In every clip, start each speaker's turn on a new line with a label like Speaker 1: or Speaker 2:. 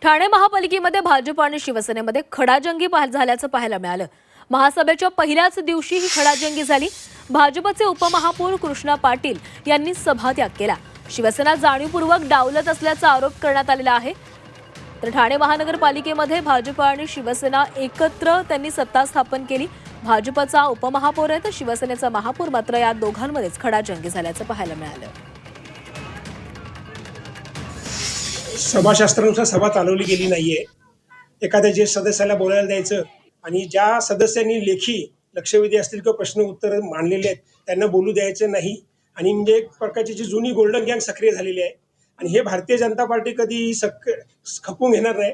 Speaker 1: ठाणे महापालिकेमध्ये भाजप आणि शिवसेनेमध्ये खडाजंगी झाल्याचं पाहायला मिळालं। महासभेच्या पहिल्याच दिवशी ही खडाजंगी झाली। भाजपचे उपमहापौर कृष्णा पाटील यांनी सभात्याग केला। शिवसेना जाणीवपूर्वक डावलत असल्याचा आरोप करण्यात आलेला आहे। तर ठाणे महानगरपालिकेमध्ये भाजप आणि शिवसेना एकत्र त्यांनी सत्ता स्थापन केली। भाजपचा उपमहापौर आहे तर शिवसेनेचा महापौर, मात्र या दोघांमध्येच खडाजंगी झाल्याचं पाहायला मिळालं।
Speaker 2: सभाशास्त्रानुसार सभा चालवली गेली नाहीये। एखाद्या ज्येष्ठ सदस्याला बोलायला द्यायचं आणि ज्या सदस्यांनी लेखी लक्षवेधी असतील किंवा प्रश्न उत्तर मांडलेले आहेत त्यांना बोलू द्यायचं नाही। आणि म्हणजे एक प्रकारची जी जुनी गोल्डन गँग सक्रिय झालेली आहे आणि हे भारतीय जनता पार्टी कधी खपून घेणार नाही।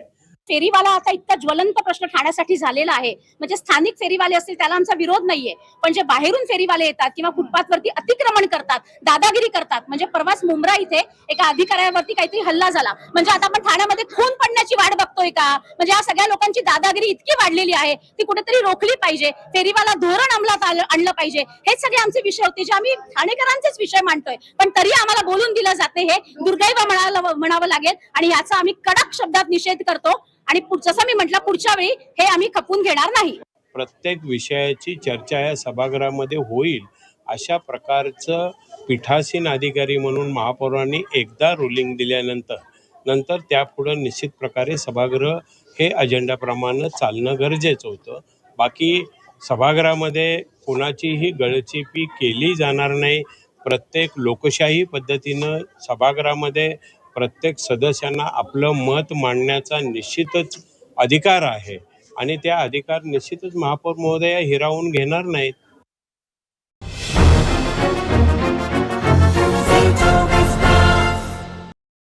Speaker 3: फेरीवाला असा इतका ज्वलंत प्रश्न ठाण्यासाठी झालेला आहे। म्हणजे स्थानिक फेरीवाले असतील त्याला आमचा विरोध नाहीये, पण जे बाहेरून फेरीवाले येतात किंवा फुटपाथवरती अतिक्रमण करतात, दादागिरी करतात, म्हणजे परवाच मुंब्रा इथे एका अधिकाऱ्यावरती काहीतरी हल्ला झाला, म्हणजे आता आपण ठाण्यामध्ये खून पडण्याची वाट बघतोय का? म्हणजे या सगळ्या लोकांची दादागिरी इतकी वाढलेली आहे ती कुठेतरी रोखली पाहिजे। फेरीवाला धोरण अंमलात आणलं पाहिजे। हे सगळे आमचे विषय होते जे आम्ही ठाणेकरांचेच विषय मांडतोय, पण तरी आम्हाला बोलून दिलं जाते। हे दुर्दैव म्हणावं लागेल आणि याचा आम्ही कडक शब्दात निषेध करतो आणि जसं मी म्हटलं पुढच्या वेळी हे आम्ही खपून घेणार नाही।
Speaker 4: प्रत्येक विषयाची चर्चा या सभागृहामध्ये होईल अशा पीठासीन अधिकारी म्हणून महापौरांनी एकदा रुलिंग दिल्यानंतर त्यापुढे निश्चित प्रकारे सभागृह हे अजेंडाप्रमाणे चालणं गरजेचं होतं। बाकी सभागृहामध्ये कोणाचीही गळचेपी केली जाणार नाही। प्रत्येक लोकशाही पद्धतीनं सभागृहामध्ये प्रत्येक सदस्यांना आपलं मत मांडण्याचा निश्चितच अधिकार आहे आणि त्या अधिकार निश्चितच महापौर महोदया हिरावून घेणार नाहीत।